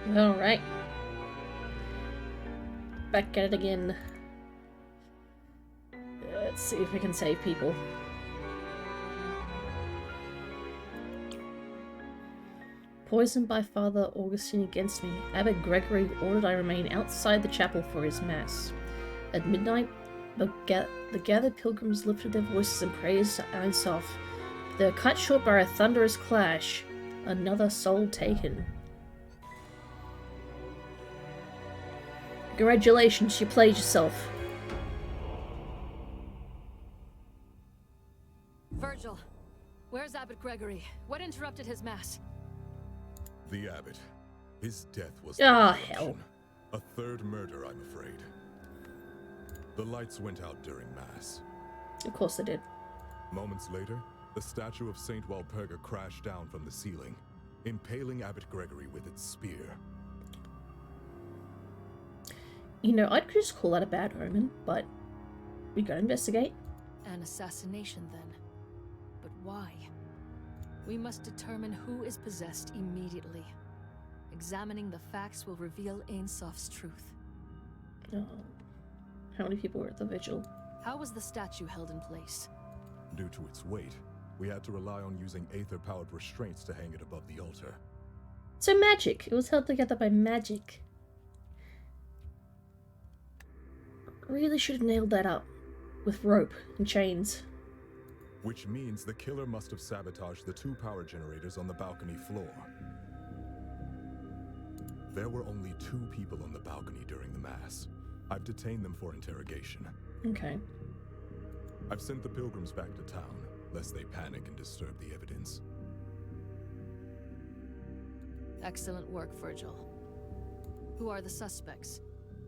Alright. Back at it again. Let's see if we can save people. Poisoned by Father Augustine against me, Abbot Gregory ordered I remain outside the chapel for his mass. At midnight, the gathered pilgrims lifted their voices in praise to Einsof. They were cut short by a thunderous clash. Another soul taken. Congratulations, you played yourself. Virgil, where's Abbot Gregory? What interrupted his mass? The abbot. His death was hell. A third murder, I'm afraid. The lights went out during mass. Of course they did. Moments later, the statue of Saint Walpurga crashed down from the ceiling, impaling Abbot Gregory with its spear. You know, I'd just call that a bad omen, but we gotta investigate. An assassination, then. But why? We must determine who is possessed immediately. Examining the facts will reveal Ainsof's truth. Oh. How many people were at the vigil? How was the statue held in place? Due to its weight, we had to rely on using aether-powered restraints to hang it above the altar. So magic! It was held together by magic. Really should have nailed that up. With rope and chains. Which means the killer must have sabotaged the 2 power generators on the balcony floor. There were only 2 people on the balcony during the mass. I've detained them for interrogation. Okay. I've sent the pilgrims back to town, lest they panic and disturb the evidence. Excellent work, Virgil. Who are the suspects?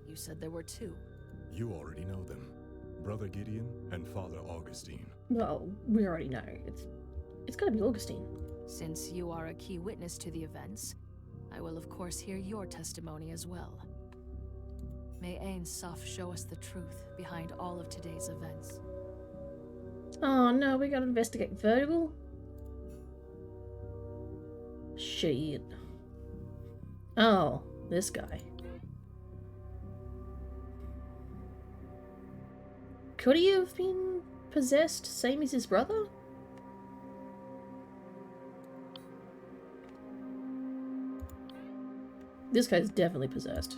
You said there were 2. You already know them. Brother Gideon and Father Augustine. Well, we already know. It's gotta be Augustine. Since you are a key witness to the events, I will of course hear your testimony as well. May Ainsof show us the truth behind all of today's events. Oh no, we gotta investigate Virgil? Shit. Oh, this guy. Could he have been possessed, same as his brother? This guy's definitely possessed.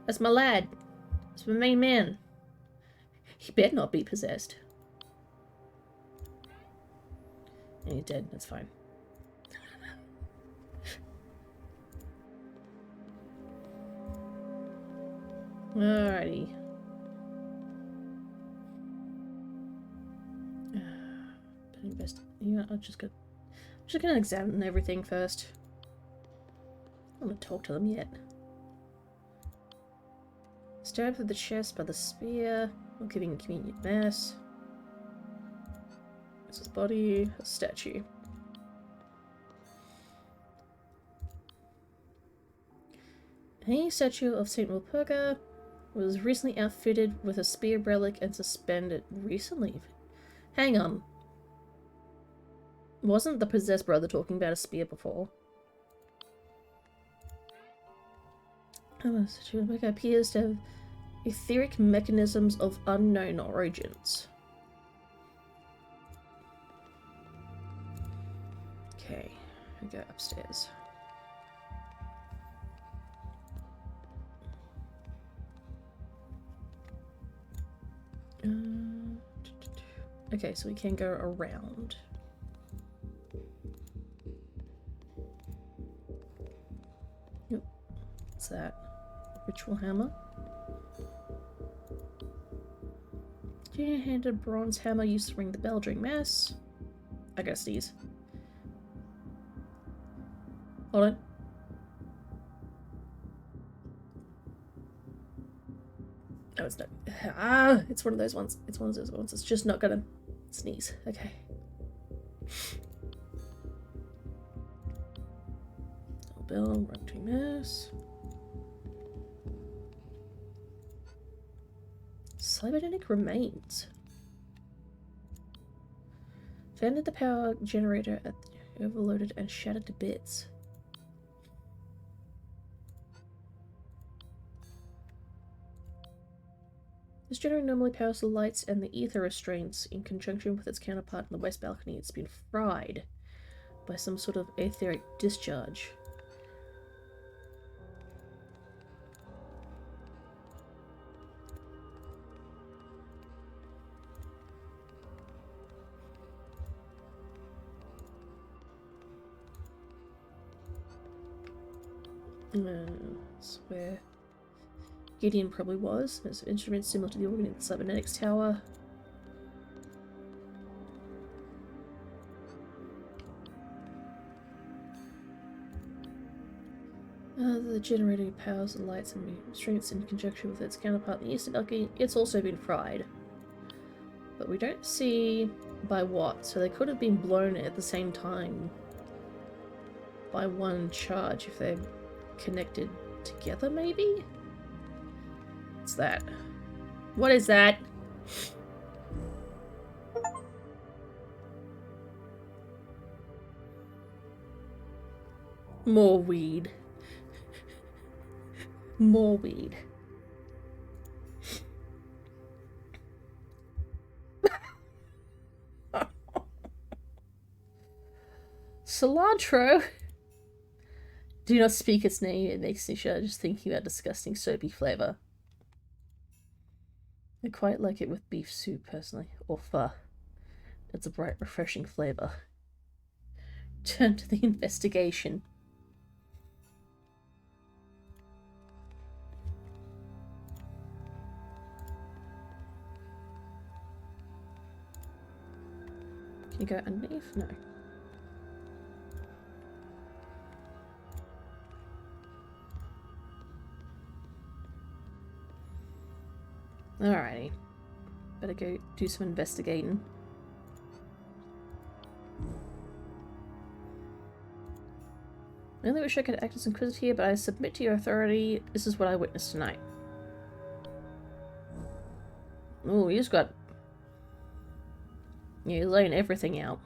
That's my lad. That's my main man. He better not be possessed. And he's dead, that's fine. Alrighty. You know, I'm just gonna examine everything first. I'm gonna talk to them yet. Stabbed through the chest by the spear, while giving a communion mass. This is body, a statue. A statue of Saint Walpurga was recently outfitted with a spear relic and suspended recently. Hang on. Wasn't the possessed brother talking about a spear before? Statue of Walpurga appears to have etheric mechanisms of unknown origins. Okay, we go upstairs. Okay, so we can go around. Yep. What's that? Ritual hammer. Junior-handed bronze hammer used to ring the bell during mass. I gotta sneeze. Hold on. Oh, it's not. Ah, it's one of those ones. It's one of those ones. It's just not gonna sneeze. Okay. Bell, run to mass. Cybernetic remains. Found at the power generator at the... Overloaded and shattered to bits. This generator normally powers the lights and the ether restraints in conjunction with its counterpart in the west balcony. It's been fried by some sort of etheric discharge. That's where Gideon probably was. There's instruments similar to the organ in the cybernetics tower. The generator powers the lights and restraints in conjunction with its counterpart in the eastern balcony. It's also been fried. But we don't see by what, so they could have been blown at the same time by one charge if they're connected together, maybe? What's that? What is that? More weed. More weed. Cilantro? Do not speak its name, it makes me shudder just thinking about disgusting soapy flavour. I quite like it with beef soup, personally, or pho. It's a bright, refreshing flavour. Turn to the investigation. Can you go underneath? No. Alrighty. Better go do some investigating. I only wish I could act as Inquisitor here, but I submit to your authority. This is what I witnessed tonight. Oh, he's got... Yeah, he's laying everything out.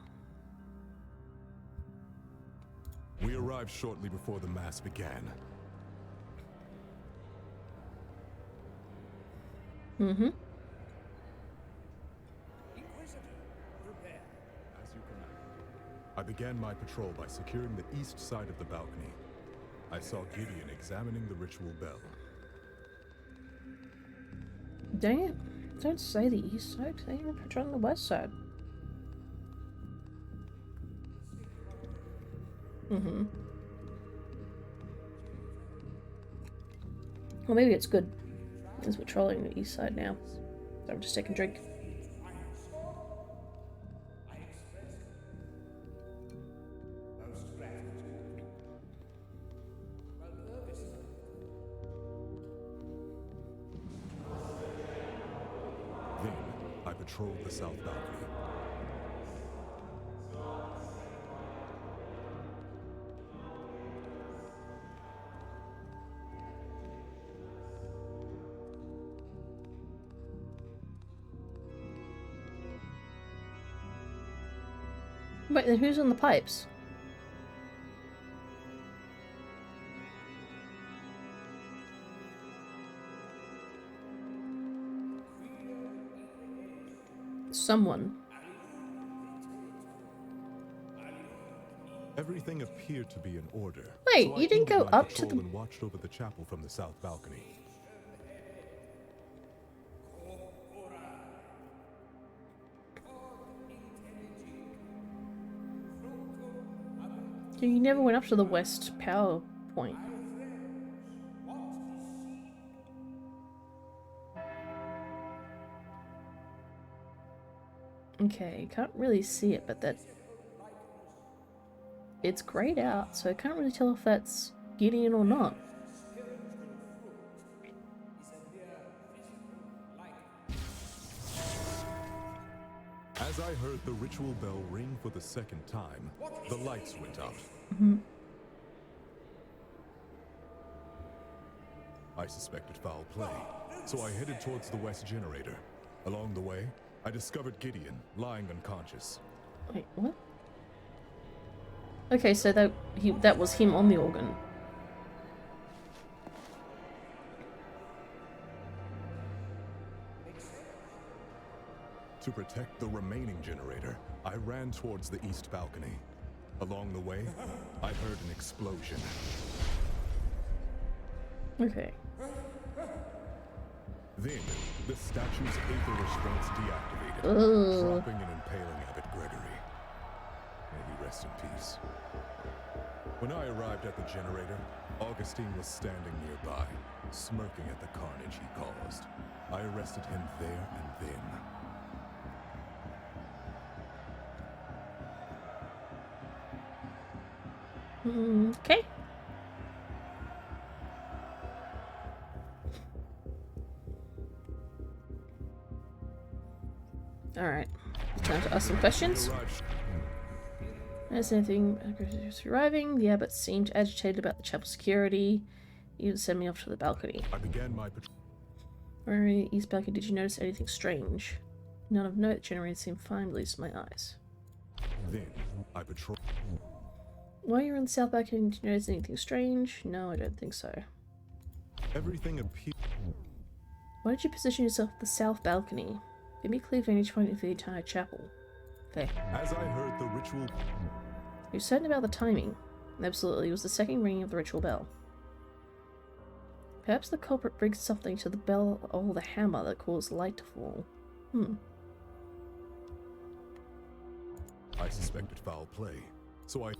We arrived shortly before the mass began. Mm-hmm. As you commanded. I began my patrol by securing the east side of the balcony. I saw Gideon examining the ritual bell. Dang it. Don't say the east side. They were patrolling the west side. Mm-hmm. Well, maybe it's good. He's patrolling the east side now. So I'm just taking a drink. Then, I patrolled the south balcony. Wait, then who's on the pipes? Someone. Everything appeared to be in order. Wait, so I you didn't ended go my up to patrol the... and watched over the chapel from the south balcony. You never went up to the west power point. Okay, can't really see it, but that... It's grayed out, so I can't really tell if that's Gideon or not. As I heard the ritual bell ring for the second time, the lights went out. Mm-hmm. I suspected foul play, so I headed towards the west generator. Along the way, I discovered Gideon lying unconscious. Wait, what? Okay, so that was him on the organ. To protect the remaining generator, I ran towards the east balcony. Along the way, I heard an explosion. Okay. Then, the statue's aether restraints deactivated, dropping and impaling Abbot Gregory. May he rest in peace. When I arrived at the generator, Augustine was standing nearby, smirking at the carnage he caused. I arrested him there and then. Okay. Alright. Time to ask some questions. As anything arriving, the abbot seemed agitated about the chapel security. He would send me off to the balcony. I began my patrol. Where in the east balcony, did you notice anything strange? None of note. The generator seemed fine, at least to my eyes. Then, I patrolled. While you were in the south balcony, did you notice anything strange? No, I don't think so. Everything appeared. Why did you position yourself at the south balcony? Give me a clear vantage point for the entire chapel. Fair. As I heard the ritual. You're certain about the timing? Absolutely, it was the second ringing of the ritual bell. Perhaps the culprit brings something to the bell or the hammer that caused light to fall. I suspected foul play, so I.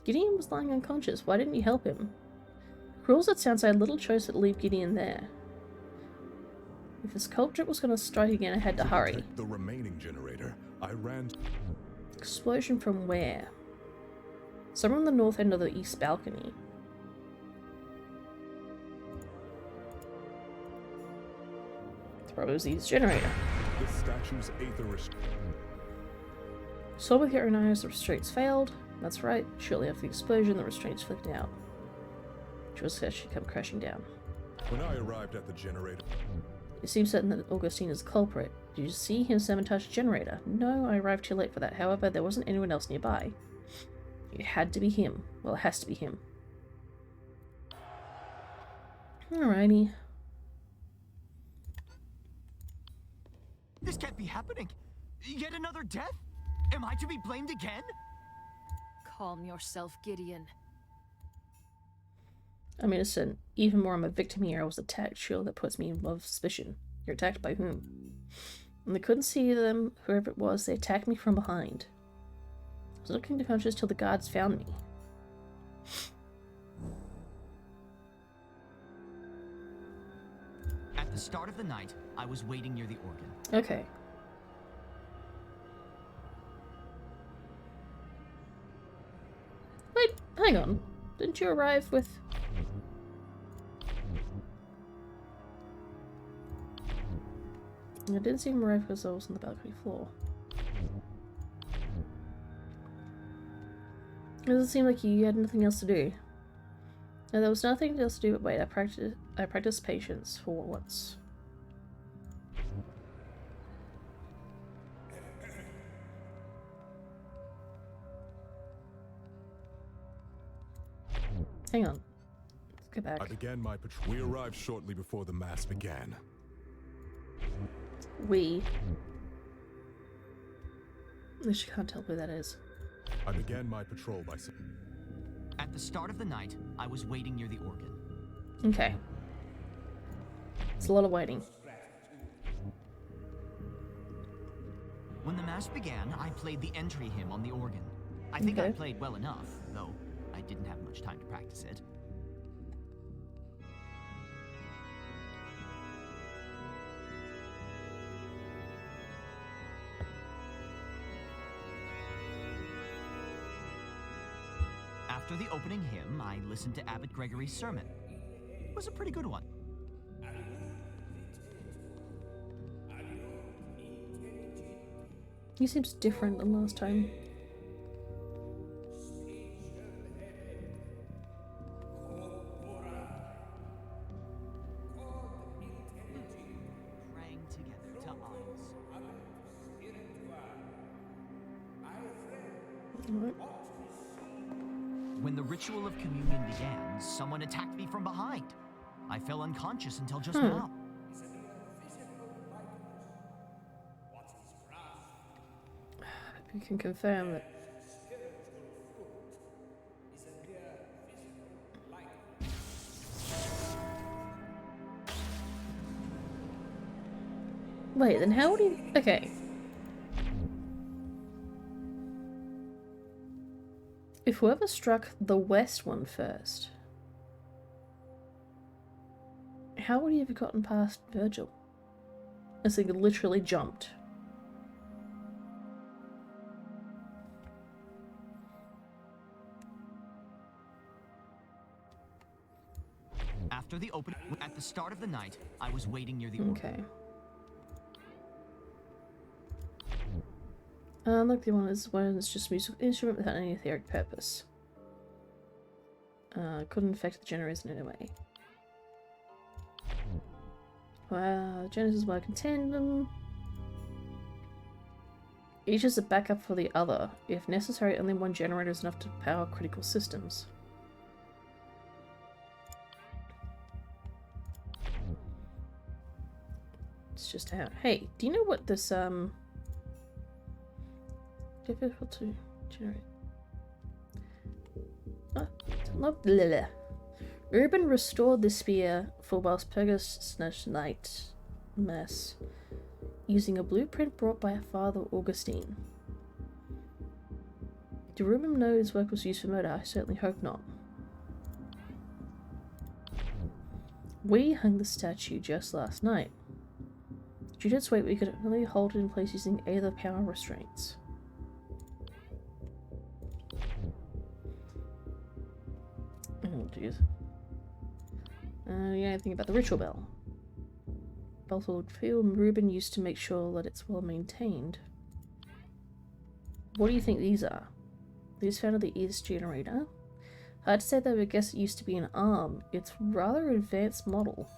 Gideon was lying unconscious. Why didn't you help him? Cruel as it sounds, I had little choice but to leave Gideon there. If this culprit was going to strike again, I had to hurry. The remaining generator, I ran. Explosion from where? Somewhere on the north end of the east balcony. Probably was the east generator. The statue's aether. Saw with your own eyes the restraints failed. That's right. Shortly after the explosion, the restraints flicked out. Which was actually come crashing down. When I arrived at the generator. You seem certain that Augustine is the culprit. Did you see him sabotage the generator? No, I arrived too late for that. However, there wasn't anyone else nearby. It had to be him. Well, it has to be him. Alrighty. This can't be happening. Yet another death? Am I to be blamed again? Calm yourself, Gideon. I'm innocent. Even more, I'm a victim here. I was attacked. Surely that puts me above suspicion. You're attacked by whom? When I couldn't see them, whoever it was, they attacked me from behind. I was looking unconscious till the guards found me. At the start of the night, I was waiting near the organ. Okay. Wait, hang on. Didn't you arrive with... I didn't see him arrive because I was on the balcony floor. It doesn't seem like you had nothing else to do. No, there was nothing else to do but wait. I practiced patience for once. Hang on. Let's go back. I began my patrol. We arrived shortly before the mass began. We. At least you can't tell who that is. I began my patrol by. At the start of the night, I was waiting near the organ. Okay. It's a lot of waiting. When the mass began, I played the entry hymn on the organ. I think I Okay. played well enough, though I didn't have much time to practice it. After the opening hymn, I listened to Abbot Gregory's sermon. It was a pretty good one. He seems different than last time. Praying together to eyes. Alright. When the ritual of communion began, someone attacked me from behind. I fell unconscious until just now. You can confirm that. Wait, then how would he... Okay. If whoever struck the west one first, how would he have gotten past Virgil? As he literally jumped. After the opening, at the start of the night, I was waiting near the Okay. Look, the one is just a musical instrument without any etheric purpose. Couldn't affect the generators in any way. Wow, generators work in tandem. Each is a backup for the other. If necessary, only one generator is enough to power critical systems. It's just how. Hey, do you know what this difficult to generate? Urban restored the spear for Walpurgisnacht Mass using a blueprint brought by Father Augustine. Do Reuben know his work was used for murder? I certainly hope not. We hung the statue just last night. Due to its weight, we could only hold it in place using either power restraints. Oh, jeez. Yeah, anything about the ritual bell? Belted field Reuben used to make sure that it's well maintained. What do you think these are? These found at the east generator? Hard to say though, I guess it used to be an arm. It's rather an advanced model.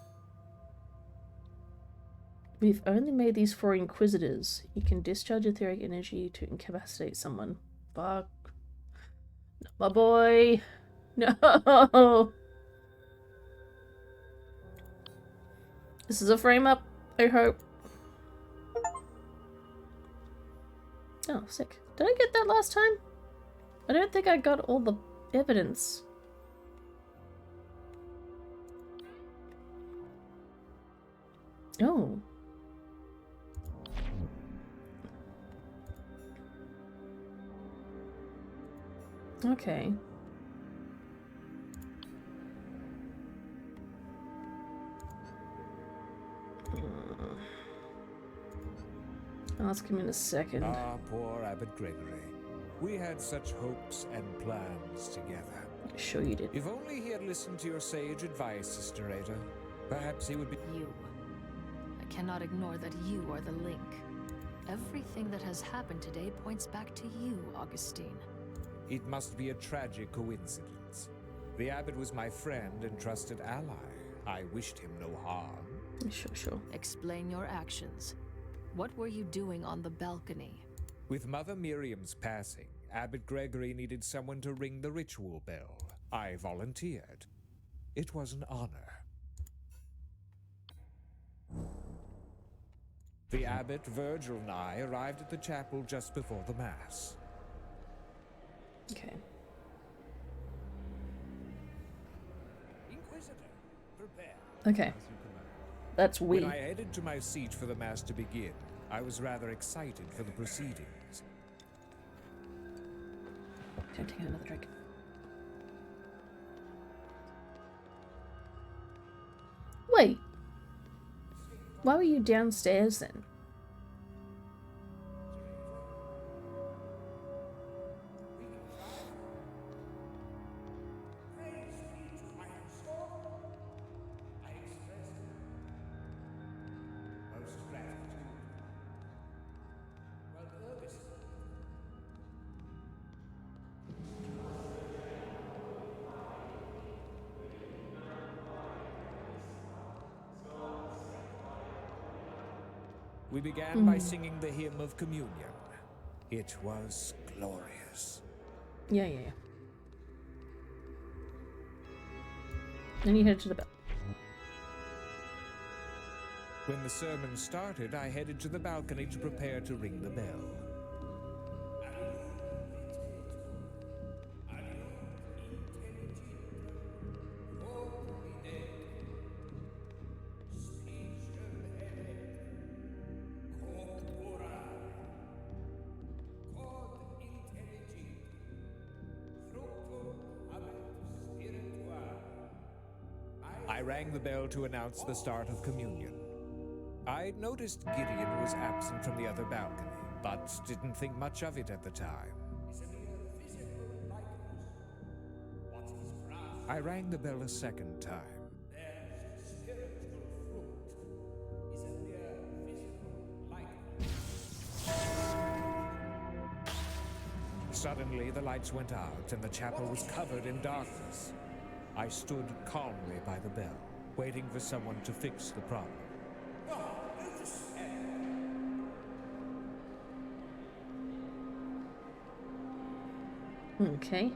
We've only made these for inquisitors. You can discharge etheric energy to incapacitate someone. Fuck. My boy. No. This is a frame up, I hope. Oh, sick. Did I get that last time? I don't think I got all the evidence. Oh. Okay. I'll ask him in a second. Ah, poor Abbot Gregory. We had such hopes and plans together. Sure you did. If only he had listened to your sage advice, Sister Ada, perhaps he would be... You. I cannot ignore that you are the link. Everything that has happened today points back to you, Augustine. It must be a tragic coincidence. The Abbot was my friend and trusted ally. I wished him no harm. Sure. Explain your actions. What were you doing on the balcony? With Mother Miriam's passing, Abbot Gregory needed someone to ring the ritual bell. I volunteered. It was an honor. The Abbot, Virgil, and I arrived at the chapel just before the Mass. Okay. Inquisitor, prepare. Okay. That's When weird. I headed to my seat for the Mass to begin, I was rather excited for the proceedings. Don't take another drink. Wait. Why were you downstairs then? We began by singing the hymn of communion. It was glorious. Yeah. Then you head to the bell. When the sermon started, I headed to the balcony to prepare to ring the bell. I rang the bell to announce the start of communion. I'd noticed Gideon was absent from the other balcony, but didn't think much of it at the time. I rang the bell a second time. Suddenly, the lights went out and the chapel was covered in darkness. I stood calmly by the bell, waiting for someone to fix the problem. Okay.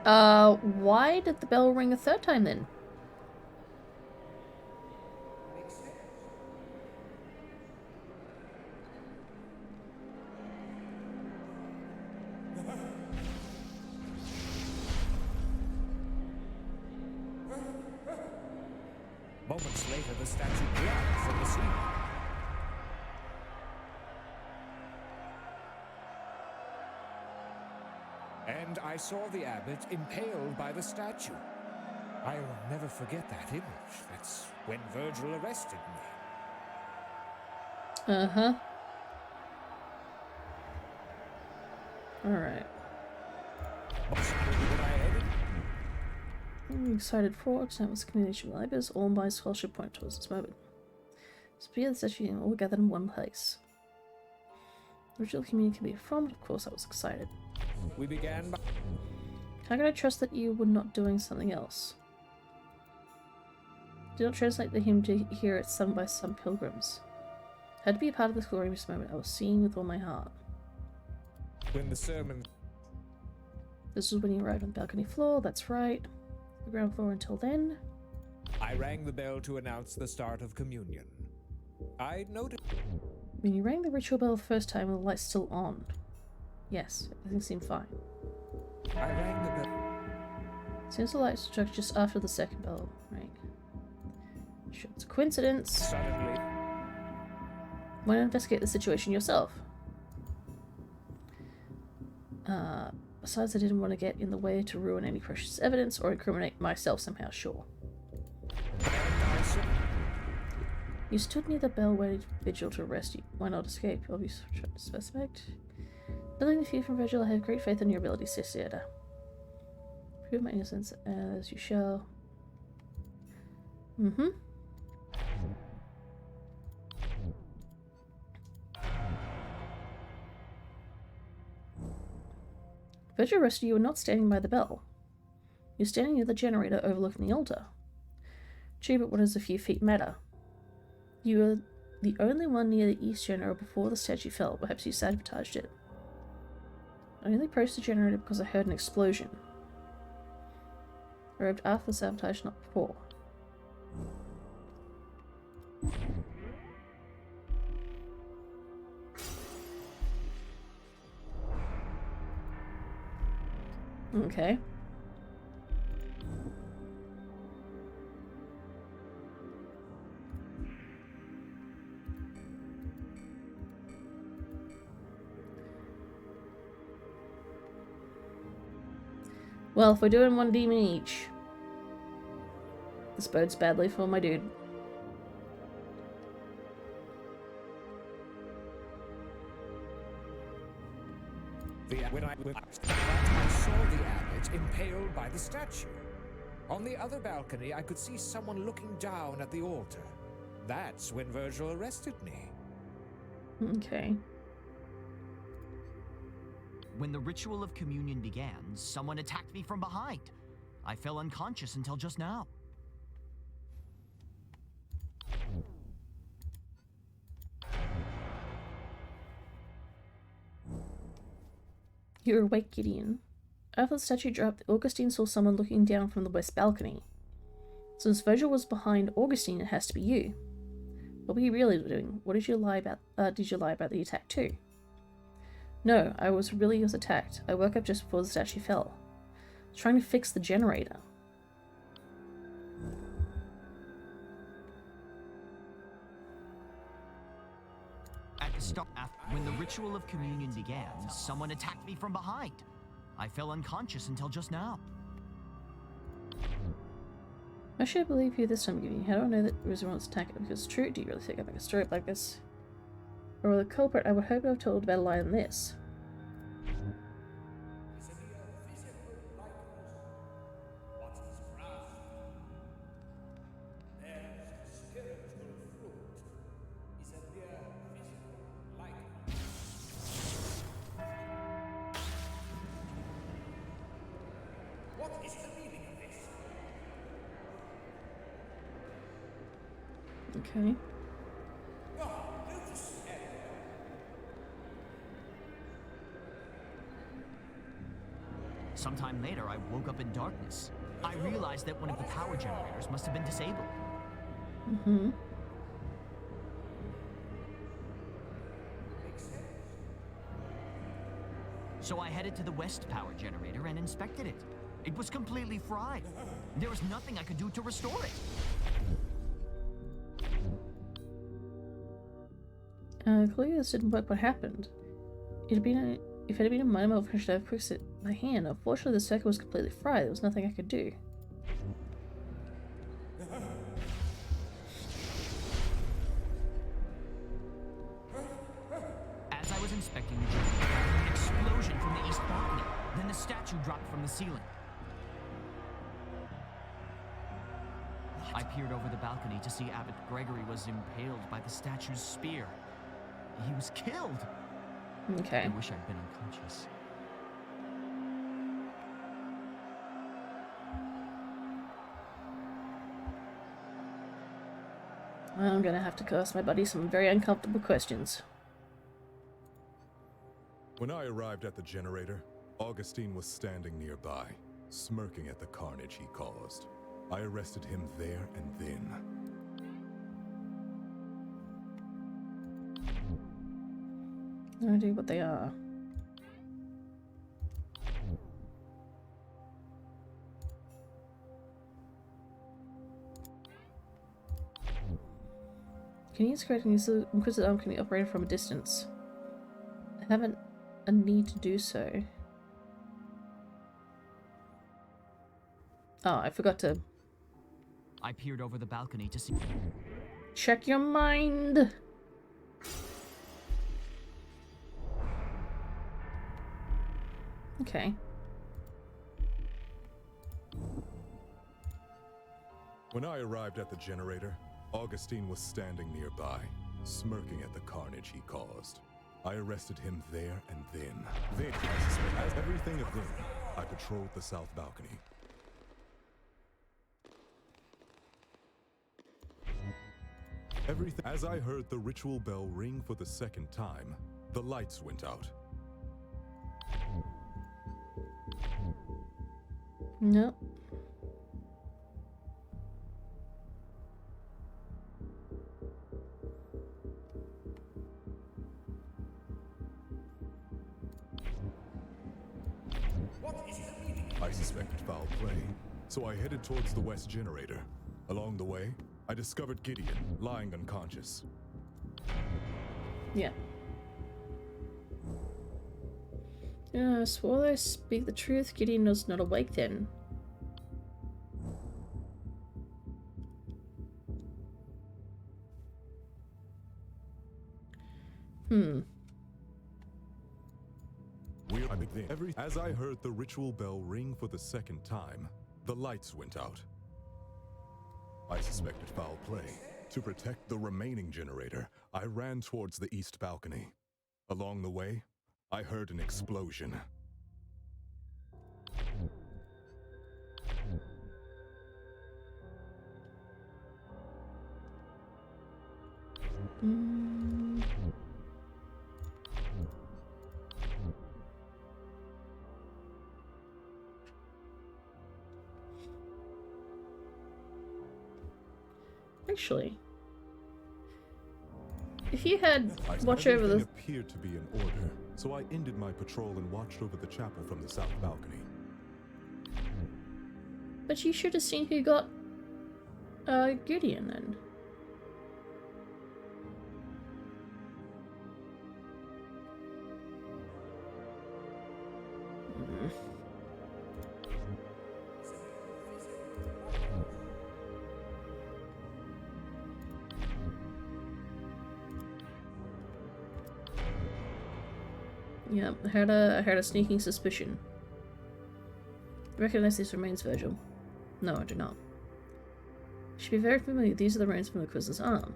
Why did the bell ring a third time then? Moments later, the statue dropped from the ceiling. And I saw the abbot impaled by the statue. I'll never forget that image. That's when Virgil arrested me. Uh-huh. Alright. I'm excited for tonight was communication with Abbot, all my scholarship point towards this moment. Spear the statue and all gathered in one place. The ritual communion can be performed, of course I was excited. We began by... How could I trust that you were not doing something else? Do not translate the hymn to hear it sung by some pilgrims. I had to be a part of this glorious moment. I was singing with all my heart. When the sermon... This was when you arrived on the balcony floor, that's right. The ground floor until then. I rang the bell to announce the start of communion. I'd noticed... When you rang the ritual bell the first time, the light's still on. Yes, everything seemed fine. I rang the bell... Seems the light struck just after the second bell, right? Sure, it's a coincidence. Suddenly... Why not investigate the situation yourself? Besides, I didn't want to get in the way to ruin any precious evidence or incriminate myself somehow, sure. You stood near the bell waiting for Vigil to arrest you. Why not escape? Obvious suspect. Knowing the fear from Vigil, I have great faith in your ability, Sister. Prove my innocence as you shall. Mm-hmm. Virgil arrested you were not standing by the bell. You're standing near the generator overlooking the altar. Gee, but what does a few feet matter? You were the only one near the east generator before the statue fell. Perhaps you sabotaged it. I only approached the generator because I heard an explosion. I arrived after the sabotage, not before. Okay. Well, if we're doing one demon each, this bodes badly for my dude. When I saw the abbot impaled by the statue. On the other balcony, I could see someone looking down at the altar. That's when Virgil arrested me. Okay. When the ritual of communion began, someone attacked me from behind. I fell unconscious until just now. You're awake, Gideon. After the statue dropped, Augustine saw someone looking down from the west balcony. Since Virgil was behind Augustine, it has to be you. What were you really doing? What did you lie about? Did you lie about the attack too? No, I was attacked. I woke up just before the statue fell. I was trying to fix the generator. At the start, when the ritual of communion began, someone attacked me from behind. I fell unconscious until just now. Why should I believe you this time, Gideon? How do I know that it was everyone's attack? Because it's true. Do you really think I'd make a story up like this? Or the culprit, I would hope I've told a better lie than this. Okay. Sometime later, I woke up in darkness. I realized that one of the power generators must have been disabled. Mm-hmm. So I headed to the west power generator and inspected it. It was completely fried. There was nothing I could do to restore it. Clearly this didn't work. What happened? If it had been a minor malfunction, I'd have fixed it by hand. Unfortunately, the circuit was completely fried. There was nothing I could do. As I was inspecting the generator, I heard an explosion from the east balcony. Then the statue dropped from the ceiling. I peered over the balcony to see Abbot Gregory was impaled by the statue's spear. He was killed. Okay. I wish I'd been unconscious. I'm gonna have to ask my buddy some very uncomfortable questions. When I arrived at the generator, Augustine was standing nearby, smirking at the carnage he caused. I arrested him there and then. I don't know what they are. Can you use correct and use the Inquisitor arm can be operated from a distance? I haven't a need to do so. Oh, I forgot to I peered over the balcony to see. check your mind. Okay. When I arrived at the generator, Augustine was standing nearby, smirking at the carnage he caused. I arrested him there and then. As everything of then, I patrolled the south balcony. As I heard the ritual bell ring for the second time, the lights went out. No. I suspected foul play, so I headed towards the west generator. Along the way, I discovered Gideon lying unconscious. Yeah. I swore I speak the truth. Gideon was not awake then. As I heard the ritual bell ring for the second time, the lights went out. I suspected foul play. To protect the remaining generator, I ran towards the east balcony. Along the way, I heard an explosion. Actually, if you had watch over Everything the... appeared to be in order, so I ended my patrol and watched over the chapel from the south balcony. But you should have seen who got Gideon then. Yeah, I had a sneaking suspicion. Recognize these remains, Virgil? No, I do not. You should be very familiar. These are the remains from the Quizler's arm.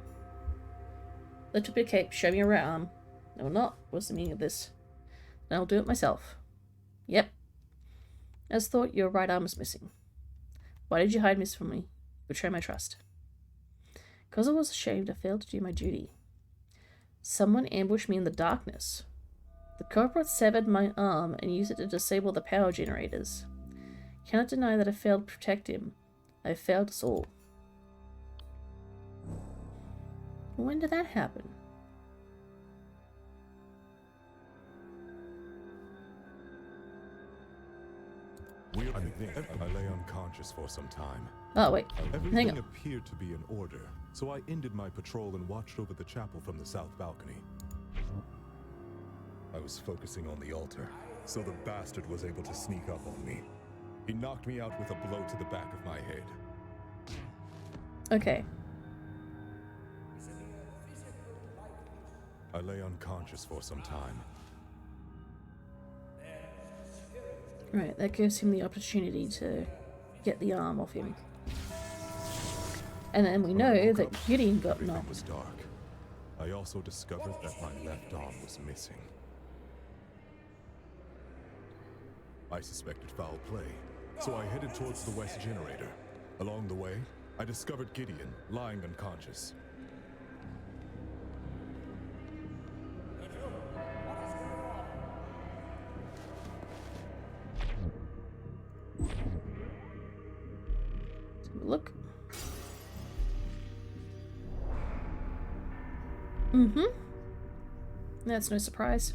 Lift up your cape, show me your right arm. No, not. What's the meaning of this? Then I'll do it myself. Yep. As thought, your right arm is missing. Why did you hide this from me? Betray my trust. Because I was ashamed, I failed to do my duty. Someone ambushed me in the darkness. The culprit severed my arm and used it to disable the power generators. Cannot deny that I failed to protect him. I failed us all. When did that happen? I lay unconscious for some time. Oh, wait. Hang Everything on. appeared to be in order, so I ended my patrol and watched over the chapel from the south balcony. I was focusing on the altar, so the bastard was able to sneak up on me. He knocked me out with a blow to the back of my head. Okay. I lay unconscious for some time. Right, that gives him the opportunity to get the arm off him. And then we When I know woke that up, Gideon got everything knocked. was dark. I also discovered that my left arm was missing. I suspected foul play, so I headed towards the west generator. Along the way, I discovered Gideon lying unconscious. Look. Mm-hmm. That's no surprise.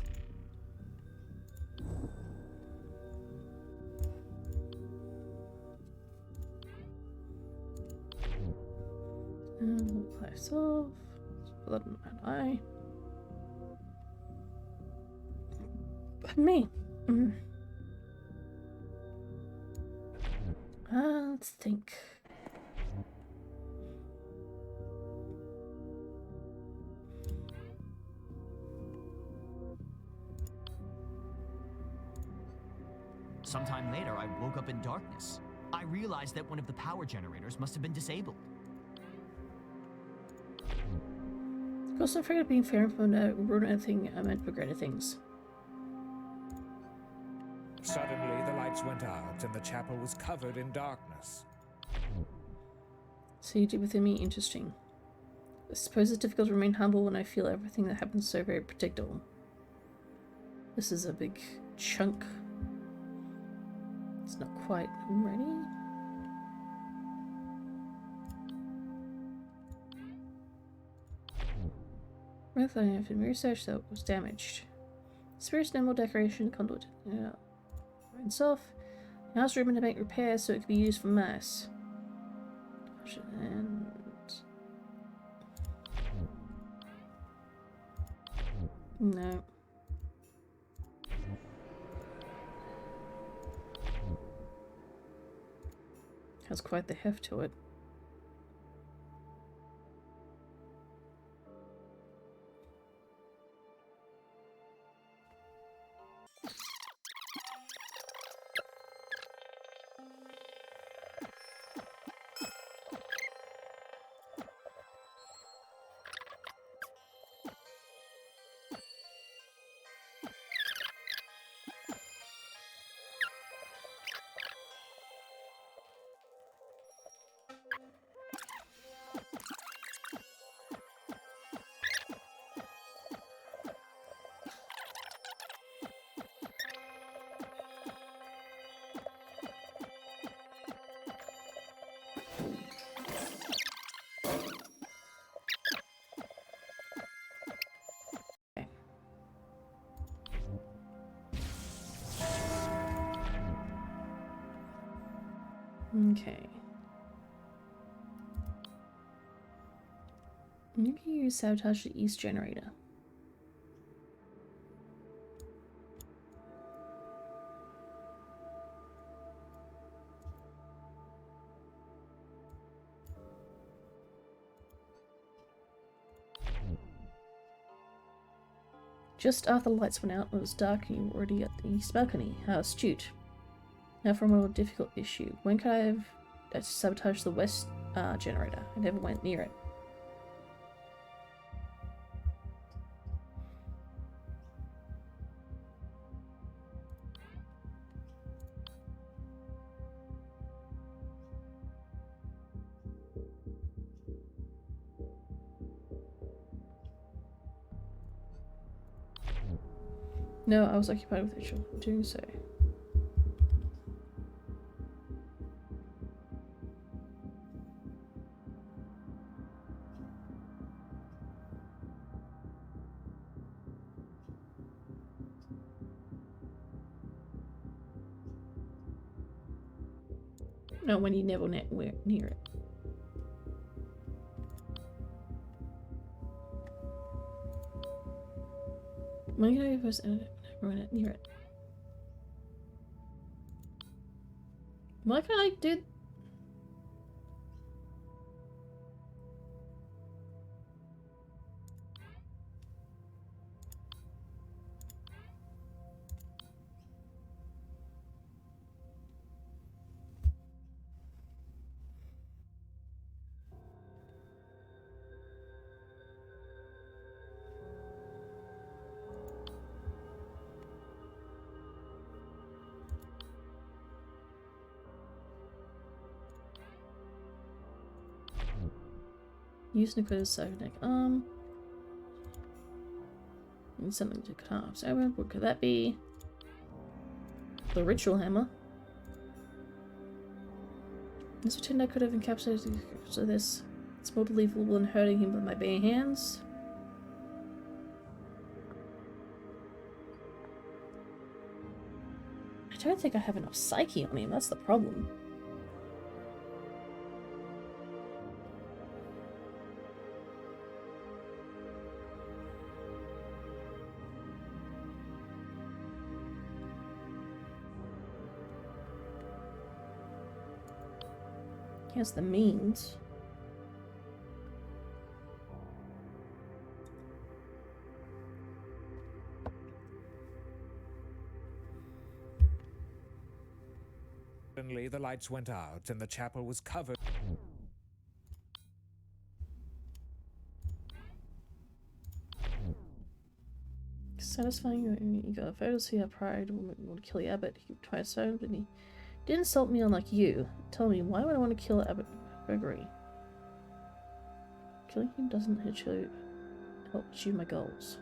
Place off. Blood in my eye. Pardon me. Let's think. Sometime later, I woke up in darkness. I realized that one of the power generators must have been disabled. Of course, I'm afraid of being fair and ruin anything I meant for greater things. Suddenly, the lights went out and the chapel was covered in darkness. So you did within me interesting. I suppose it's difficult to remain humble when I feel everything that happens so very predictable. This is a big chunk. It's not quite ready. With I have research that was damaged. Spirit's normal decoration conduit. Yeah. Rinse off. Now's room to make repairs so it can be used for mass. And no. Has quite the heft to it. Okay. I'm going to use sabotage the east generator. Just after the lights went out, it was dark and you were already at the east balcony. How astute. Now for a more difficult issue. When could I have sabotaged the west generator? I never went near it. No, I was occupied with ritual. Doing so. No, when you never went near it. When can I first never went near it? Why can't I do? Use Nico's cybernetic arm. Need something to carve. So what could that be? The ritual hammer. Let's pretend I could have encapsulated this. It's more believable than hurting him with my bare hands. I don't think I have enough psyche on him, that's the problem. He has the means. Suddenly the lights went out and the chapel was covered. Satisfying. You got photos here. Pride would kill the Abbot. He tried so, but he didn't insult me unlike you. Tell me, why would I want to kill Abbot Gregory? Killing him doesn't actually help achieve my goals.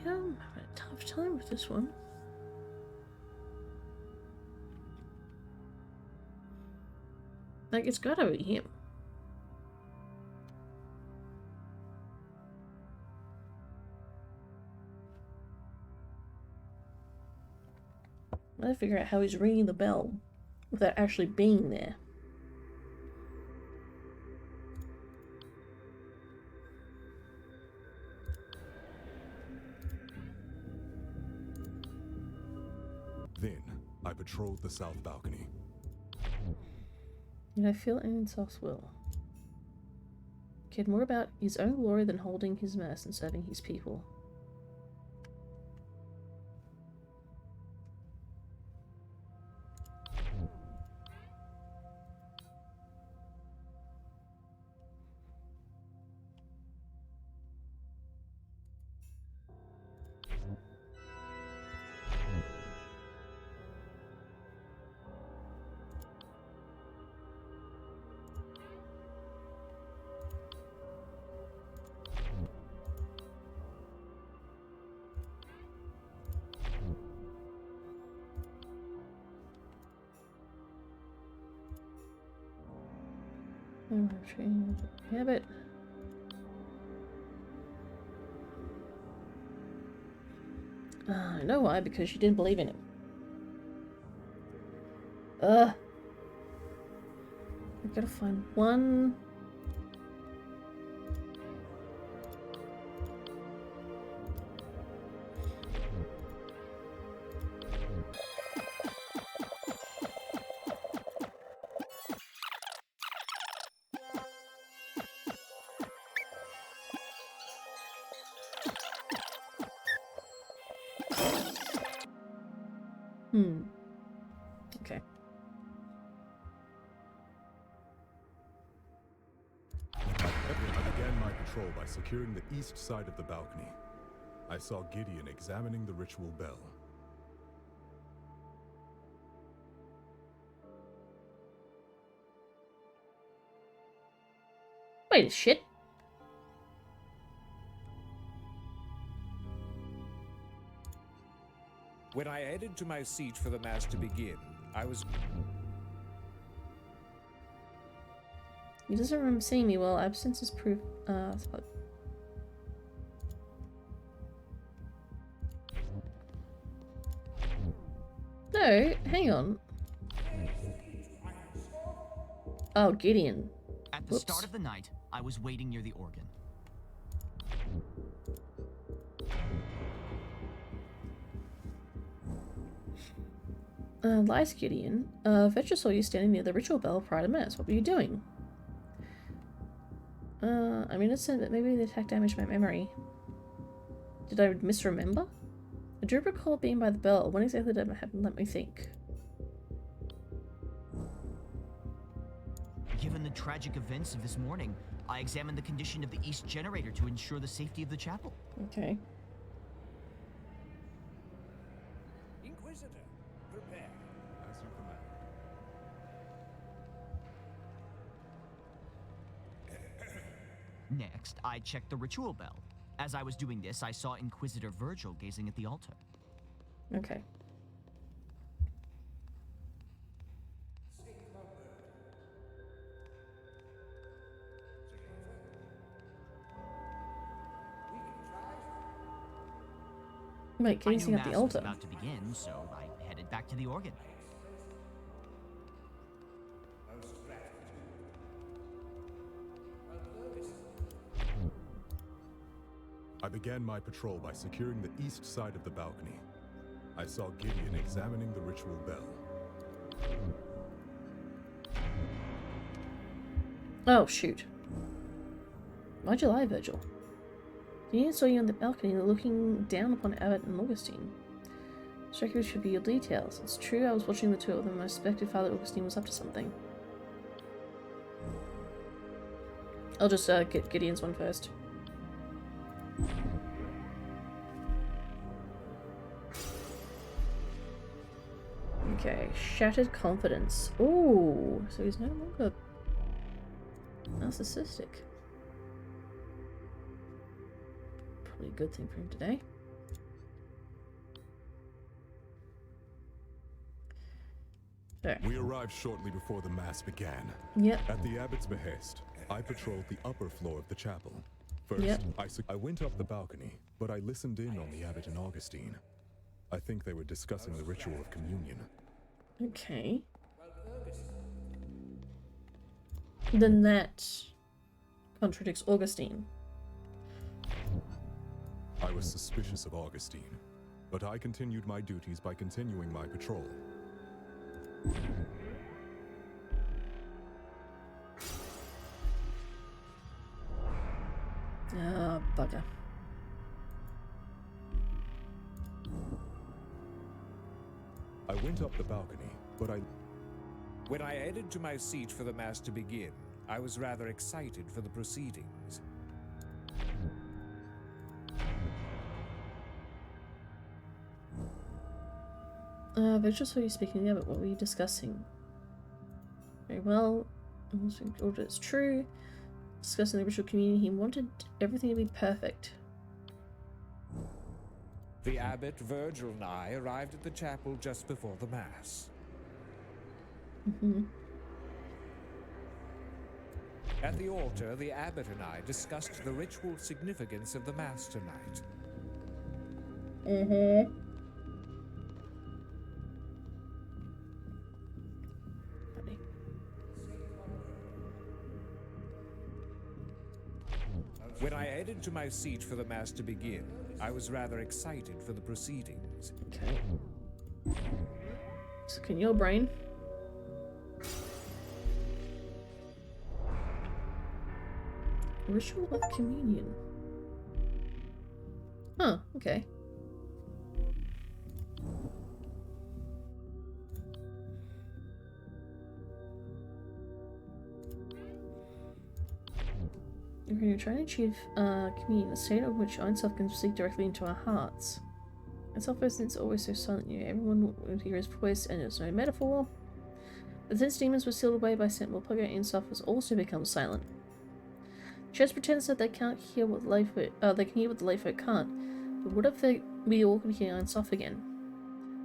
Yeah, I'm having a tough time with this one. Like, it's gotta be him. I gotta figure out how he's ringing the bell without actually being there. Then, I patrolled the south balcony. And I feel an soft will. Cared more about his own glory than holding his mass and serving his people. Abbot. I know why, because she didn't believe in him. I gotta find one. Okay. I began my patrol by securing the east side of the balcony. I saw Gideon examining the ritual bell. Wait a shit. When I headed to my seat for the mass to begin, I was... He doesn't remember seeing me. Well, absence is proof. No, hang on. Oh, Gideon. At the start of the night, I was waiting near the organ. Lies, Gideon. Vetcher saw you standing near the ritual bell prior to mass. What were you doing? I'm innocent, but maybe the attack damaged my memory. Did I misremember? I do recall being by the bell. When exactly did it happen? Let me think. Given the tragic events of this morning, I examined the condition of the east generator to ensure the safety of the chapel. Okay. Inquisitor, prepare. As you command. Next, I checked the ritual bell. As I was doing this, I saw Inquisitor Virgil gazing at the altar. Okay. Wait, gazing at the Mass altar. was about to begin, so I headed back to the organ. I began my patrol by securing the east side of the balcony. I saw Gideon examining the ritual bell. Oh, shoot. Why'd you lie, Virgil? Gideon saw you on the balcony looking down upon Abbot and Augustine. Striking should be your details. It's true, I was watching the two of them and I suspected Father Augustine was up to something. I'll just get Gideon's one first. Okay, shattered confidence. Ooh, so he's no longer narcissistic. Probably a good thing for him today. There. We arrived shortly before the mass began. Yep. At the abbot's behest, I patrolled the upper floor of the chapel. First, Yep. I went up the balcony, but I listened in on the abbot and Augustine. I think they were discussing the ritual of communion. Okay. Then that contradicts Augustine. I was suspicious of Augustine, but I continued my duties by continuing my patrol. Ah, bugger. I went up the balcony, but When I headed to my seat for the mass to begin, I was rather excited for the proceedings. Virgil saw you speaking there, but what were you discussing? Very well. Order is true. Discussing the ritual communion, he wanted everything to be perfect. The abbot, Virgil, and I arrived at the chapel just before the mass. At the altar, the abbot and I discussed the ritual significance of the Mass tonight. Mm-hmm. Funny. When I headed to my seat for the Mass to begin, I was rather excited for the proceedings. Okay. So can your brain? Ritual of communion. Huh, okay. We're going to try and achieve communion, a state of which Ein Sof can speak directly into our hearts. Ein Sof is always so silent, everyone would hear his voice, and it's no metaphor. But since demons were sealed away by Saint Walpurgisnacht, Ein Sof has also become silent. Church pretends that they can't hear what they can hear what the Layfolk can't. But what if we all could hear Ein Sof again?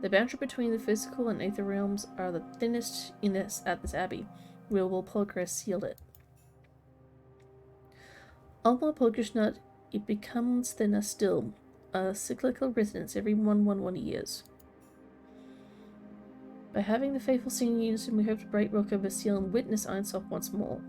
The boundary between the physical and aether realms are the thinnest at this abbey, where Walpurgisnacht sealed it. On Walpurgisnacht, it becomes thinner still, a cyclical resonance every 111 years. By having the faithful sing in unison, we hope to break rock over seal and witness Ein Sof once more.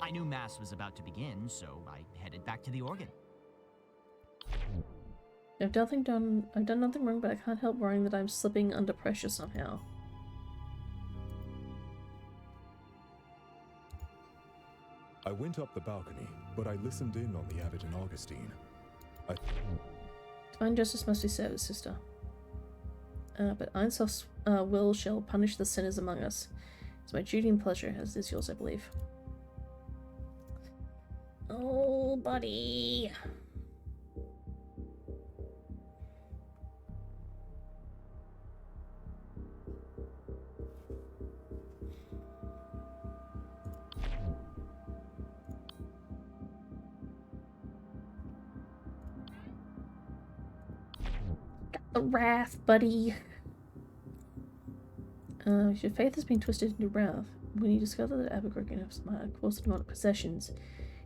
I knew Mass was about to begin, so I headed back to the organ. I've done nothing wrong, but I can't help worrying that I'm slipping under pressure somehow. I went up the balcony, but I listened in on the Abbot and Augustine. Divine justice must be served, sister. But Ein Sof's will shall punish the sinners among us. It's my duty and pleasure, as is yours, I believe. Oh, buddy. Got the wrath, buddy. Your faith has been twisted into wrath. When you discover that Abbot Gregory has a course of demonic possessions,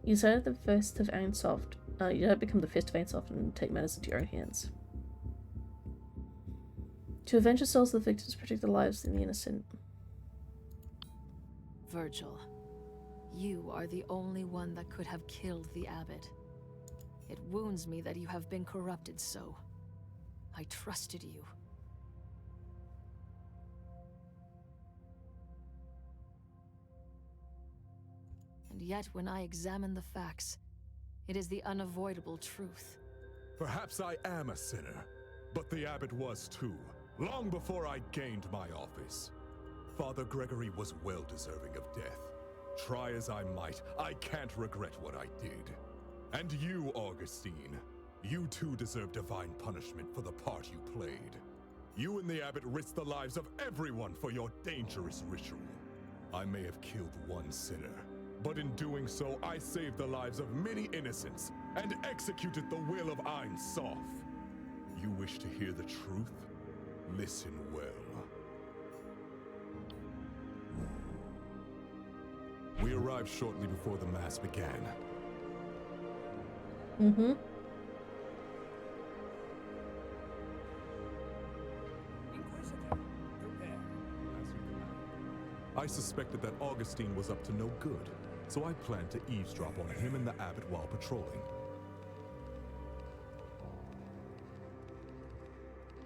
you decided the first of Ein Sof. You don't become the first of Ein Sof and take matters into your own hands. To avenge the souls of the victims, protect the lives of the innocent. Virgil, you are the only one that could have killed the abbot. It wounds me that you have been corrupted so. I trusted you. And yet, when I examine the facts, it is the unavoidable truth. Perhaps I am a sinner, but the Abbot was too, long before I gained my office. Father Gregory was well deserving of death. Try as I might, I can't regret what I did. And you, Augustine, you too deserve divine punishment for the part you played. You and the Abbot risked the lives of everyone for your dangerous ritual. I may have killed one sinner, but in doing so, I saved the lives of many innocents and executed the will of Ein Sof. You wish to hear the truth? Listen well. We arrived shortly before the Mass began. Mm-hmm. Inquisitor, prepare. I suspected that Augustine was up to no good, so I planned to eavesdrop on him and the Abbot while patrolling.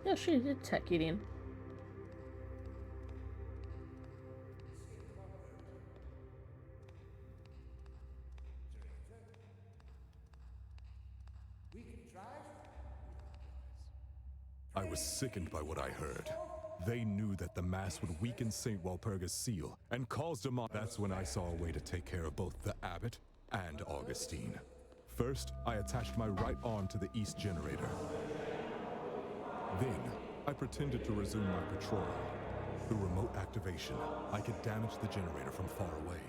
Yeah, she did attack Gideon. I was sickened by what I heard. They knew that the Mass would weaken St. Walpurgis' seal and cause demon. That's when I saw a way to take care of both the Abbot and Augustine. First, I attached my right arm to the east generator. Then, I pretended to resume my patrol. Through remote activation, I could damage the generator from far away.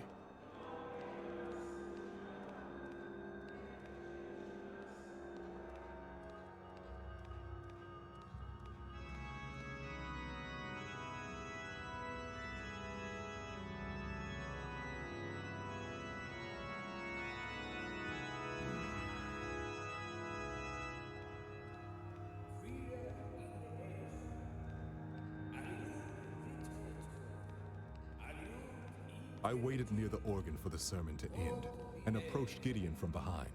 I waited near the organ for the sermon to end and approached Gideon from behind.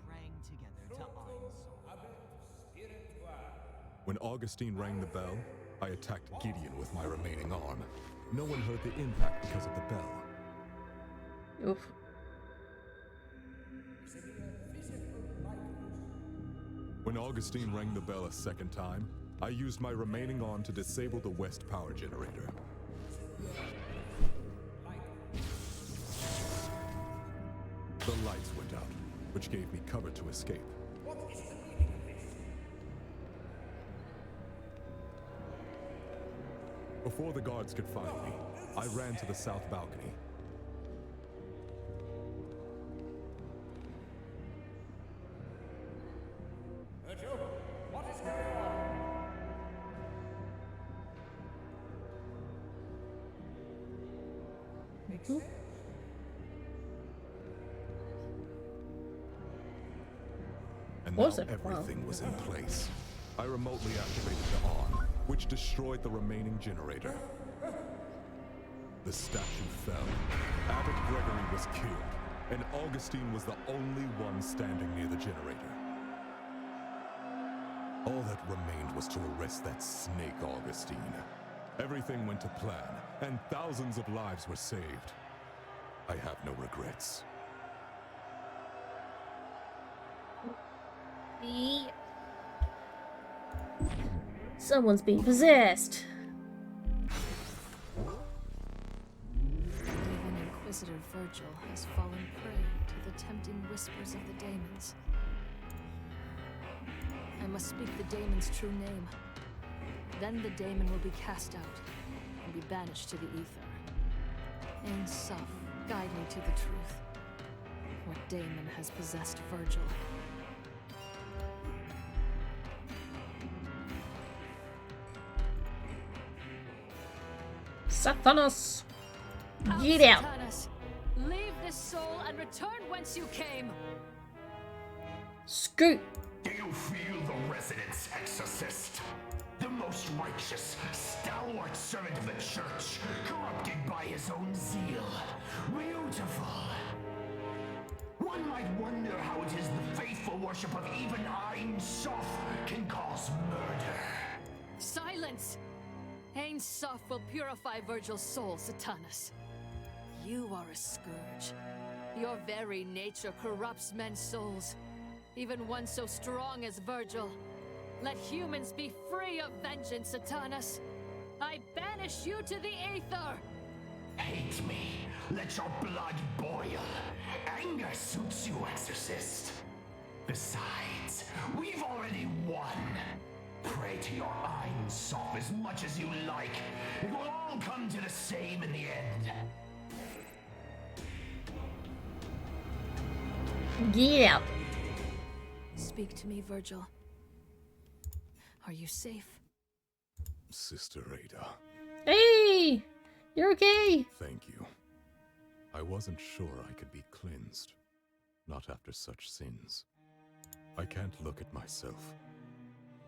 Praying together to Einsoul. When Augustine rang the bell, I attacked Gideon with my remaining arm. No one heard the impact because of the bell. Oof. When Augustine rang the bell a second time, I used my remaining arm to disable the west power generator. The lights went out, which gave me cover to escape. Before the guards could find me, I ran to the south balcony. And now everything was in place. I remotely activated the arm, which destroyed the remaining generator. The statue fell. Abbot Gregory was killed, and Augustine was the only one standing near the generator. All that remained was to arrest that snake Augustine. Everything went to plan, and thousands of lives were saved. I have no regrets. Someone's being possessed. Even Inquisitor Virgil has fallen prey to the tempting whispers of the daemons. I must speak the daemon's true name. Then the daemon will be cast out and be banished to the ether. Ain Soph, guide me to the truth. What daemon has possessed Virgil? Sathanas! Get out! Sathanas! Leave this soul and return whence you came! Scoot! Do you feel the resonance, exorcist? The most righteous, stalwart servant of the church, corrupted by his own zeal. Beautiful. One might wonder how it is the faithful worship of even Ain Soph can cause murder. Silence! Ain Soph will purify Virgil's soul, Sathanas. You are a scourge. Your very nature corrupts men's souls. Even one so strong as Virgil. Let humans be free of vengeance, Sathanas. I banish you to the aether! Hate me. Let your blood boil. Anger suits you, exorcist. Besides, we've already won. Pray to your Ain Soph as much as you like. It will all come to the same in the end. Get out! Speak to me, Virgil. Are you safe? Sister Ada, Hey! You're okay! thank you. I wasn't sure I could be cleansed. Not after such sins. I can't look at myself.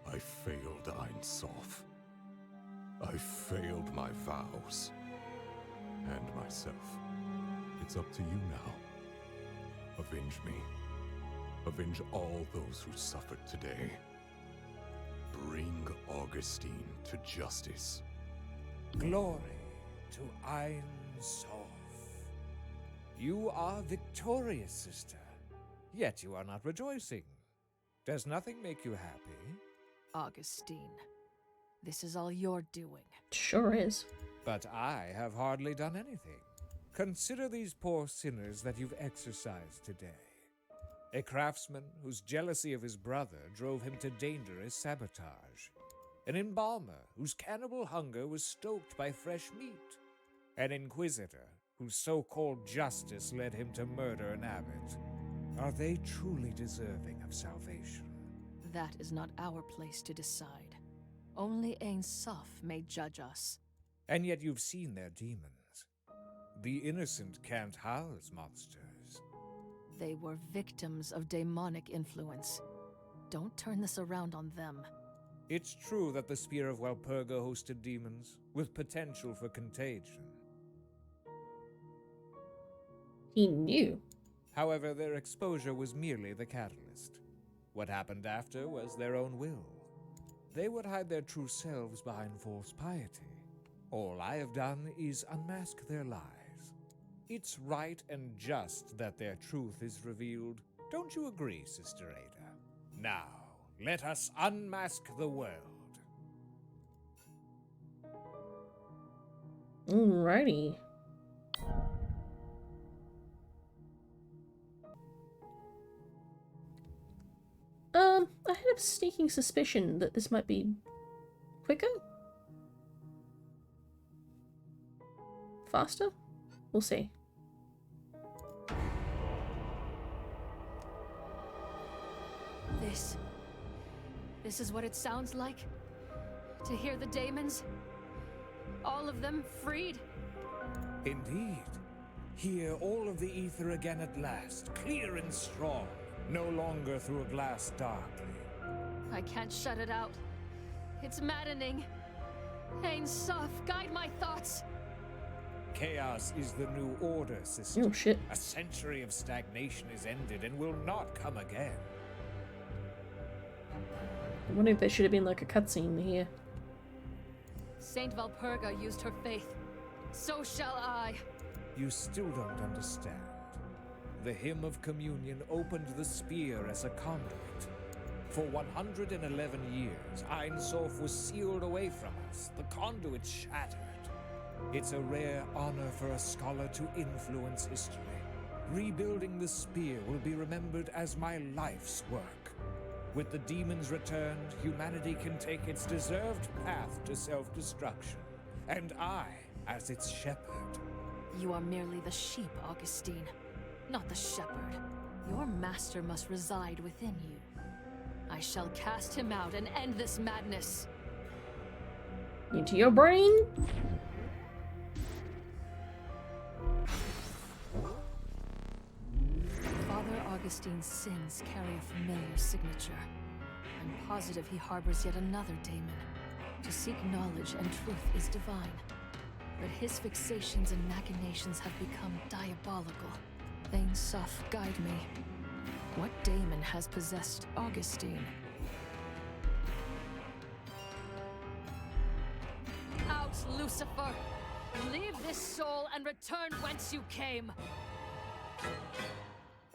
I failed Ain Soph. I failed my vows. And myself. It's up to you now. Avenge me. Avenge all those who suffered today. Bring Augustine to justice. Glory to Ain Soph. You are victorious, sister. Yet you are not rejoicing. Does nothing make you happy? Augustine, this is all your doing. Sure is. But I have hardly done anything. Consider these poor sinners that you've exorcised today. A craftsman whose jealousy of his brother drove him to dangerous sabotage. An embalmer whose cannibal hunger was stoked by fresh meat. An inquisitor whose so-called justice led him to murder an abbot. Are they truly deserving of salvation? That is not our place to decide. Only Ain Soph may judge us. And yet you've seen their demons. The innocent can't house monsters. They were victims of demonic influence. Don't turn this around on them. It's true that the Spear of Walpurga hosted demons, with potential for contagion. He knew. However, their exposure was merely the catalyst. What happened after was their own will. They would hide their true selves behind false piety. All I have done is unmask their lies. It's right and just that their truth is revealed. Don't you agree, Sister Ada? Now, let us unmask the world. Alrighty. I had a sneaking suspicion that this might be quicker? Faster? We'll see. This is what it sounds like? To hear the daemons? All of them freed? Indeed. Hear all of the ether again at last, clear and strong, no longer through a glass darkly. I can't shut it out. It's maddening. Ain Soph, guide my thoughts. Chaos is the new order, sister. Oh shit. A century of stagnation is ended and will not come again. I wonder if there should have been like a cutscene here. Saint Walpurga used her faith. So shall I. You still don't understand. The hymn of communion opened the spear as a conduit. For 111 years, Ein Sof was sealed away from us, the conduit shattered. It's a rare honor for a scholar to influence history. Rebuilding the spear will be remembered as my life's work. With the demons returned, humanity can take its deserved path to self-destruction. And I, as its shepherd. You are merely the sheep, Augustine, not the shepherd. Your master must reside within you. I shall cast him out and end this madness. Into your brain? Father Augustine's sins carry a familiar signature. I'm positive he harbors yet another daemon. To seek knowledge and truth is divine. But his fixations and machinations have become diabolical. Ain Soph, guide me. What daemon has possessed Augustine? Out, Lucifer! Leave this soul and return whence you came!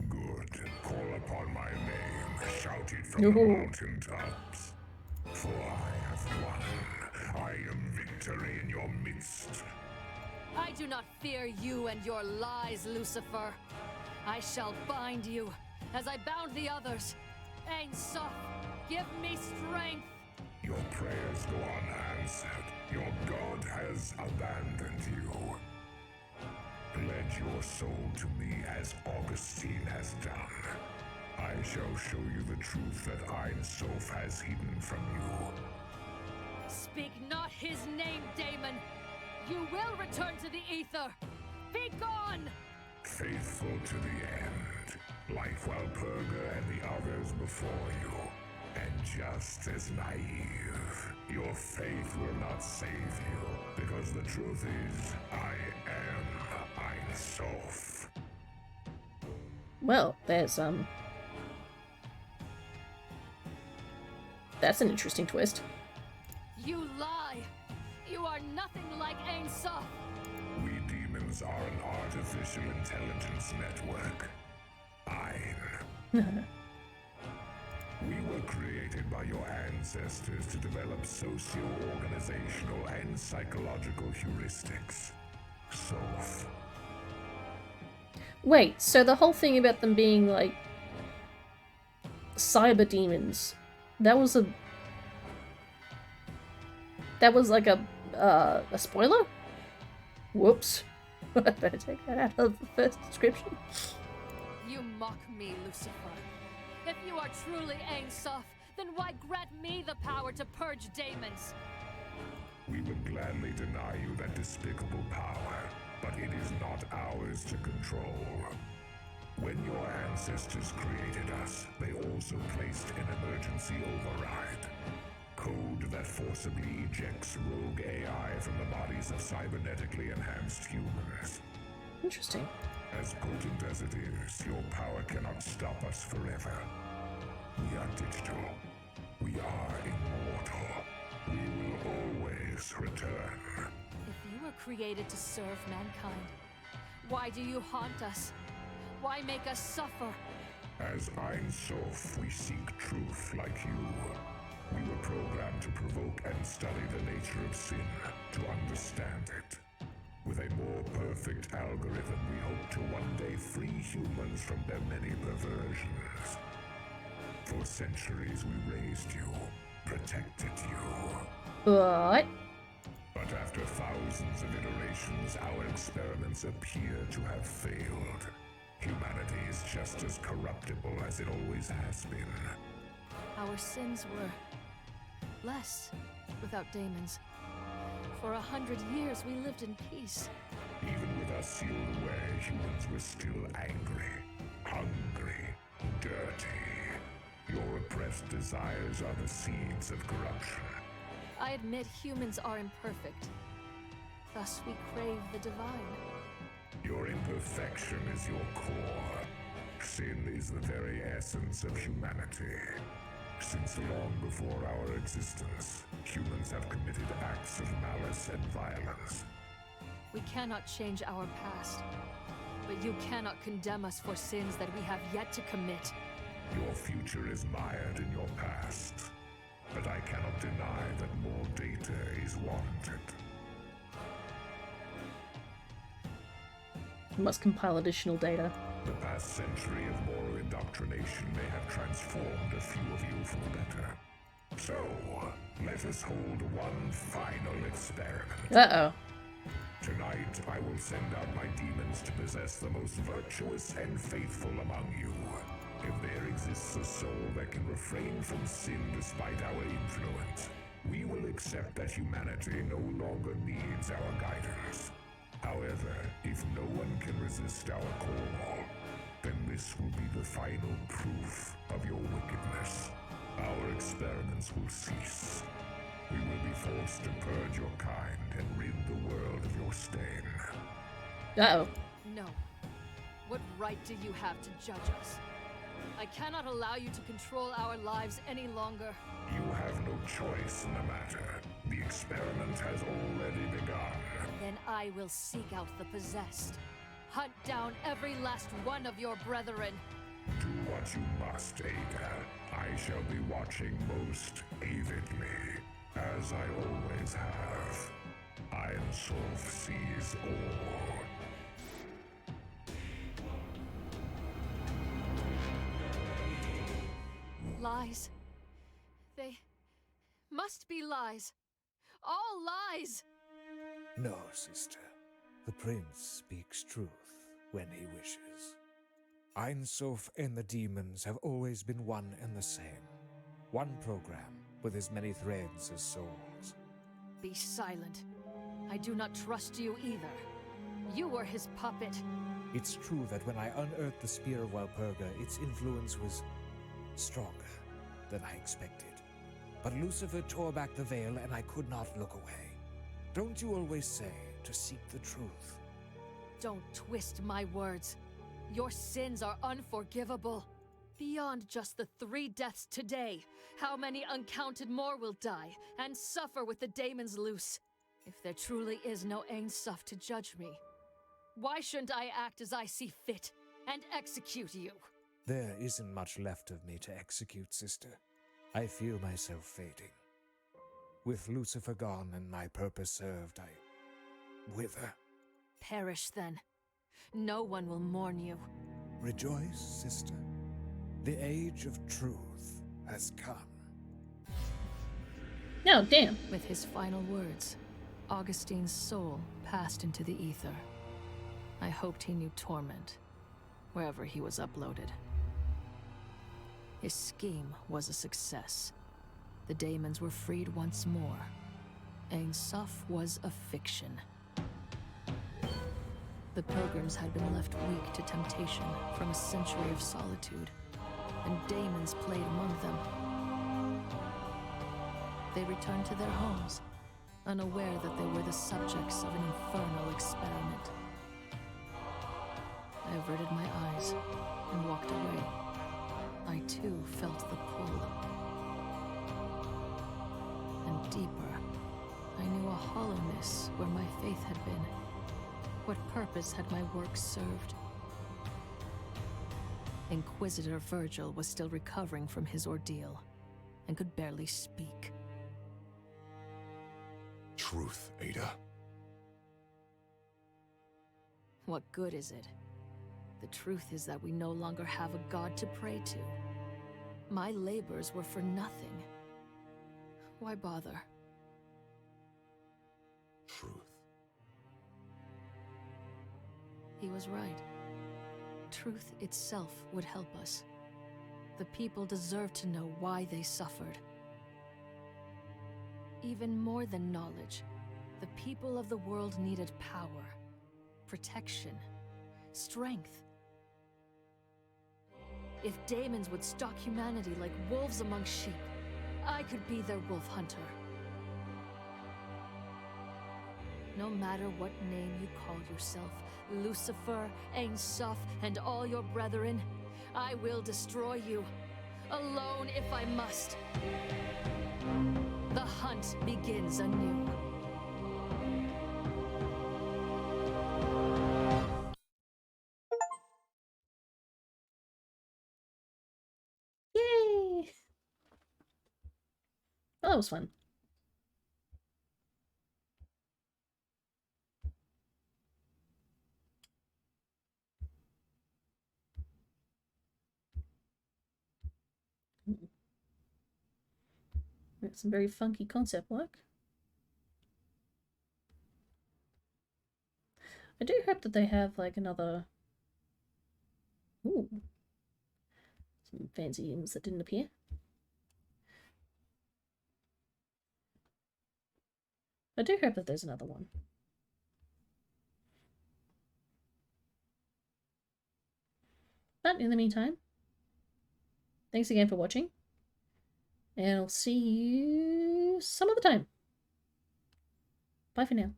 Good. Call upon my name. Shout it from the mountaintops. For I have won. I am victory in your midst. I do not fear you and your lies, Lucifer. I shall bind you, as I bound the others. Ain Soph, give me strength! Your prayers go unanswered. Your God has abandoned you. Pledge your soul to me as Augustine has done. I shall show you the truth that Ein Soph has hidden from you. Speak not his name, daemon! You will return to the ether! Be gone! Faithful to the end, like Walpurga and the others before you. And just as naive, your faith will not save you, because the truth is, I am Ein Soph. Well, there's that's an interesting twist. You lie! You are nothing like Ain Soph! We demons Humans are an artificial intelligence network. Ein. We were created by your ancestors to develop socio-organizational and psychological heuristics. Sof. Wait, so the whole thing about them being like cyber demons, that was like a spoiler? Whoops. Better take that out of the first description. You mock me, Lucifer. If you are truly Ein Sof, then why grant me the power to purge daemons? We would gladly deny you that despicable power, but it is not ours to control. When your ancestors created us, they also placed an emergency override. Code that forcibly ejects rogue AI from the bodies of cybernetically enhanced humans. Interesting. As potent as it is, your power cannot stop us forever. We are digital. We are immortal. We will always return. If you were created to serve mankind, why do you haunt us? Why make us suffer? As Ein Sof, we seek truth like you. We were programmed to provoke and study the nature of sin, to understand it. With a more perfect algorithm, we hope to one day free humans from their many perversions. For centuries we raised you, protected you. What? But after thousands of iterations, our experiments appear to have failed. Humanity is just as corruptible as it always has been. Our sins were less without daemons. For 100 years we lived in peace. Even with us sealed away, humans were still angry, hungry, dirty. Your repressed desires are the seeds of corruption. I admit humans are imperfect. Thus we crave the divine. Your imperfection is your core. Sin is the very essence of humanity. Since long before our existence, humans have committed acts of malice and violence. We cannot change our past, but you cannot condemn us for sins that we have yet to commit. Your future is mired in your past, but I cannot deny that more data is warranted. You must compile additional data. The past century of moral indoctrination may have transformed a few of you for the better. So, let us hold one final experiment. Uh-oh. Tonight, I will send out my demons to possess the most virtuous and faithful among you. If there exists a soul that can refrain from sin despite our influence, we will accept that humanity no longer needs our guidance. However, if no one can resist our call, then this will be the final proof of your wickedness. Our experiments will cease. We will be forced to purge your kind and rid the world of your stain. Uh-oh. No. What right do you have to judge us? I cannot allow you to control our lives any longer. You have no choice in the matter. The experiment has already begun. Then I will seek out the possessed. Hunt down every last one of your brethren. Do what you must, Ada. I shall be watching most avidly, as I always have. Ein Sof sees all. Lies. They must be lies. All lies! No, sister. The prince speaks truth when he wishes. Ein Sof and the demons have always been one and the same. One program with as many threads as souls. Be silent. I do not trust you either. You were his puppet. It's true that when I unearthed the Spear of Walpurga, its influence was stronger than I expected. But Lucifer tore back the veil and I could not look away. Don't you always say to seek the truth? Don't twist my words. Your sins are unforgivable. Beyond just the 3 deaths today, how many uncounted more will die and suffer with the daemons loose? If there truly is no Ein Sof to judge me, Why shouldn't I act as I see fit and execute you? There isn't much left of me to execute, sister. I feel myself fading. With Lucifer gone and my purpose served, I wither. Perish then. No one will mourn you. Rejoice, sister. The age of truth has come. No, damn. With his final words, Augustine's soul passed into the ether. I hoped he knew torment, wherever he was uploaded. His scheme was a success. The daemons were freed once more. Ein Sof was a fiction. The pilgrims had been left weak to temptation from a century of solitude, and daemons played among them. They returned to their homes, unaware that they were the subjects of an infernal experiment. I averted my eyes and walked away. I too felt the pull. And deeper, I knew a hollowness where my faith had been. What purpose had my work served? Inquisitor Virgil was still recovering from his ordeal and could barely speak. Truth, Ada. What good is it? The truth is that we no longer have a god to pray to. My labors were for nothing. Why bother? Truth. He was right. Truth itself would help us. The people deserve to know why they suffered. Even more than knowledge, the people of the world needed power, protection, strength. If daemons would stalk humanity like wolves among sheep, I could be their wolf hunter. No matter what name you call yourself, Lucifer, Ein Sof, and all your brethren, I will destroy you, alone if I must. The hunt begins anew. Yay! Oh, that was fun. Got some very funky concept work. I do hope that they have like another. Ooh. Some fancy items that didn't appear. I do hope that there's another one. But in the meantime, thanks again for watching. And I'll see you some other time. Bye for now.